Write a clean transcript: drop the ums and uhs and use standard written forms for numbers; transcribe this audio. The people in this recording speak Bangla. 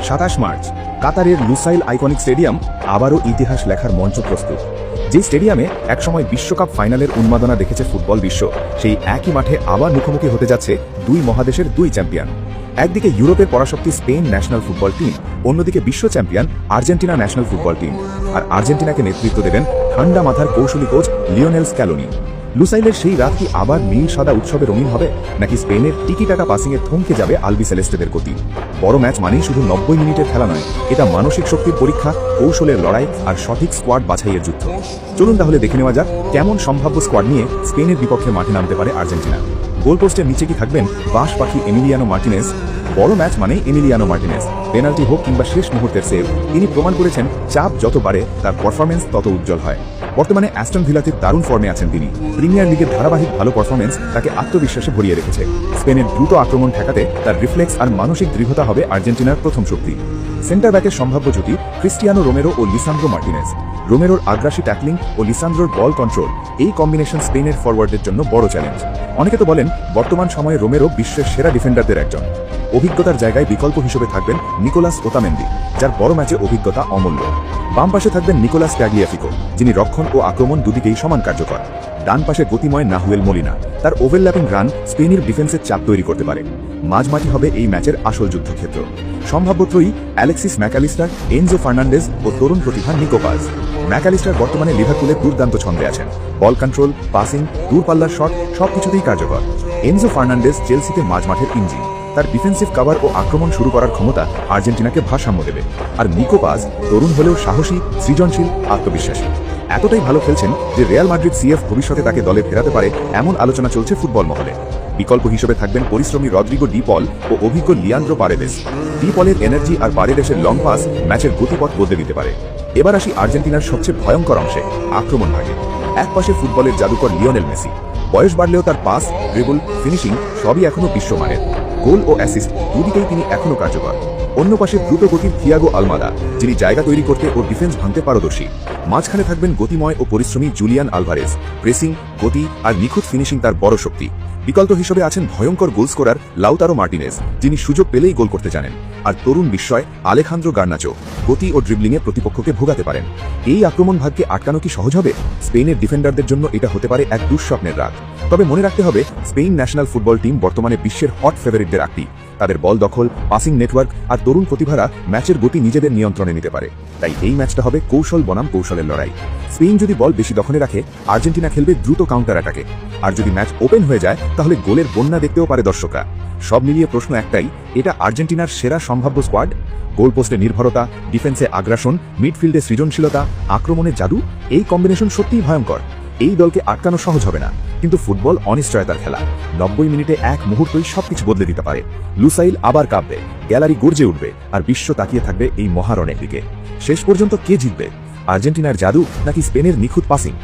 27 মার্চ কাতারের লুসাইল আইকনিক স্টেডিয়াম আবারও ইতিহাস লেখার মঞ্চ প্রস্তুত। যে স্টেডিয়ামে একসময় বিশ্বকাপ ফাইনালের উন্মাদনা দেখেছে ফুটবল বিশ্ব, সেই একই মাঠে আবার মুখোমুখি হতে যাচ্ছে দুই মহাদেশের দুই চ্যাম্পিয়ন। একদিকে ইউরোপের পরাশক্তি স্পেন ন্যাশনাল ফুটবল টিম, অন্যদিকে বিশ্ব champion Argentina national football team. আর আর্জেন্টিনাকে নেতৃত্ব দেবেন ঠান্ডা মাথার কৌশলী কোচ লিওনেল স্ক্যালোনি। লুসাইলের সেই রাত কি আবার নীল সাদা উৎসবে রঙিন হবে, নাকি স্পেনের টিকি টাকা পাসিংয়ে থমকে যাবে আলবি সেলেস্টেদের গতি? বড় ম্যাচ মানেই শুধু 90 মিনিটের খেলা নয়, এটা মানসিক শক্তির পরীক্ষা, কৌশলের লড়াই আর সঠিক স্কোয়াড বাছাইয়ের যুদ্ধ। চলুন তাহলে দেখে নেওয়া যাক কেমন সম্ভাব্য স্কোয়াড নিয়ে স্পেনের বিপক্ষে মাঠে নামতে পারে আর্জেন্টিনা। গোলপোস্টের নিচে কি থাকবেন বাঁশ পাখি এমিলিয়ানো মার্টিনেজ? বড় ম্যাচ মানেই এমিলিয়ানো মার্টিনেজ। পেনাল্টি হোক কিংবা শেষ মুহূর্তের সেভ, তিনি প্রমাণ করেছেন চাপ যত বাড়ে তার পারফরমেন্স তত উজ্জ্বল হয়। বর্তমানে অ্যাস্টন ভিলাতে দারুণ ফর্মে আছেন তিনি। প্রিমিয়ার লিগের ধারাবাহিক ভালো পারফরমেন্স তাকে আত্মবিশ্বাসে ভরিয়ে রেখেছে। স্পেনের দ্রুত আক্রমণ ঠেকাতে তার রিফ্লেক্স আর মানসিক দৃঢ়তা হবে আর্জেন্টিনার প্রথম শক্তি। সেন্টার ব্যাকের সম্ভাব্য জুটি ক্রিস্টিয়ানো রোমেরো ও লিসান্দ্রো মার্টিনেজ। রোমেরোর আগ্রাসী ট্যাকলিং ও লিসান্দ্রোর বল কন্ট্রোল, এই কম্বিনেশন স্পেনের ফরওয়ার্ডের জন্য বড় চ্যালেঞ্জ। অনেকে তো বলেন বর্তমান সময়ে রোমেরো বিশ্বের সেরা ডিফেন্ডারদের একজন। অভিজ্ঞতার জায়গায় বিকল্প হিসেবে থাকবেন নিকোলাস ওতামেন্দি, যার বড় ম্যাচে অভিজ্ঞতা অমূল্য। বাম পাশে থাকবেন নিকোলাস ট্যাগলিয়াফিকো, যিনি রক্ষণ ও আক্রমণ দুদিকেই সমান কার্যকর। ডান পাশে গতিময় নাহুয়েল মোলিনা, তার ওভারল্যাপিং রান স্পেনের ডিফেন্সের চাপ তৈরি করতে পারে। মাঝমাঠি হবে এই ম্যাচের আসল যুদ্ধক্ষেত্র। সম্ভাব্য ত্রয়ী অ্যালেক্সিস ম্যাকালিস্টার, এনজো ফার্নান্ডেজ ও তরুণ প্রতিভা নিকো পাজ। ম্যাকালিস্টার বর্তমানে লিভারপুলের দুর্দান্ত ছন্দে আছেন। বল কন্ট্রোল, পাসিং, দূরপাল্লার শট সবকিছুতেই কার্যকর। এনজো ফার্নান্ডেজ চেলসিতে মাঝমাঠের ইঞ্জিন। তার ডিফেন্সিভ কভার ও আক্রমণ শুরু করার ক্ষমতা আর্জেন্টিনাকে ভারসাম্য দেবে। আর নিকো পাজ তরুণ হলেও সাহসী, সৃজনশীল, আত্মবিশ্বাসী। এতটাই ভালো খেলছেন যে রিয়াল মাদ্রিদ সিএফ ভবিষ্যতে তাকে দলে ফেরাতে পারে, এমন আলোচনা চলছে ফুটবল মহলে। বিকল্প হিসেবে থাকবেন পরিশ্রমী রদ্রিগো ডি পল ও অভিজ্ঞ লিয়ান্দ্রো পারেদেস। ডি পলের এনার্জি আর পারেদেসের লং পাস ম্যাচের গতিপথ বদলে দিতে পারে। এবার আসি আর্জেন্টিনার সবচেয়ে ভয়ঙ্কর অংশে, আক্রমণ ভাগে। এক পাশে ফুটবলের জাদুকর লিওনেল মেসি, বয়স বাড়লেও তার পাস, ড্রিবল, ফিনিশিং সবই এখনো বিশ্বমানের। গোল ও অ্যাসিস্ট দুদিকেই তিনি এখনো কার্যকর। অন্য পাশে দ্রুত গতির থিয়াগো আলমাদা, যিনি জায়গা তৈরি করতে ও ডিফেন্স ভাঙতে পারদর্শী। মাঝখানে থাকবেন গতিময় ও পরিশ্রমী জুলিয়ান আলভারেজ, প্রেসিং, গতি আর নিখুঁত ফিনিশিং তার বড় শক্তি। বিকল্প হিসেবে আছেন ভয়ঙ্কর গোল স্কোরার লাউতারো মার্টিনেজ, যিনি সুযোগ পেলেই গোল করতে জানেন। আর তরুণ বিস্ময় আলেখান্দ্রো গার্নাচো, গতি ও ড্রিবলিংয়ে প্রতিপক্ষকে ভোগাতে পারেন। এই আক্রমণ ভাগকে আটকানো কি সহজ হবে? স্পেনের ডিফেন্ডারদের জন্য এটা হতে পারে এক দুঃস্বপ্নের রাত। তবে মনে রাখতে হবে, স্পেন ন্যাশনাল ফুটবল টিম বর্তমানে বিশ্বের হট ফেভারিটদের একটি। তাদের বল দখল, পাসিং নেটওয়ার্ক আর তরুণ প্রতিভারা ম্যাচের গতি নিজেদের নিয়ন্ত্রণে নিতে পারে। তাই এই ম্যাচটা হবে কৌশল বনাম কৌশলের লড়াই। স্পেন যদি বল বেশি দখলে রাখে, আর্জেন্টিনা খেলবে দ্রুত কাউন্টার অ্যাটাকে। আর যদি ম্যাচ ওপেন হয়ে যায়, তাহলে গোলের বন্যা দেখতেও পারে দর্শকরা। সব মিলিয়ে প্রশ্ন একটাই, এটা আর্জেন্টিনার সেরা সম্ভাব্য স্কোয়াড? গোলপোস্টে নির্ভরতা, ডিফেন্সে আগ্রাসন, মিডফিল্ডে সৃজনশীলতা, আক্রমণে জাদু, এই কম্বিনেশন সত্যিই ভয়ঙ্কর। এই দলকে আটকানো সহজ হবে না, কিন্তু ফুটবল অনিশ্চয়তার খেলা। 90 মিনিটে এক মুহূর্তই সবকিছু বদলে দিতে পারে। লুসাইল আবার কাঁপবে, গ্যালারি গর্জে উঠবে, আর বিশ্ব তাকিয়ে থাকবে এই মহারণের দিকে। শেষ পর্যন্ত কে জিতবে? আর্জেন্টিনার জাদু নাকি স্পেনের নিখুঁত পাসিং?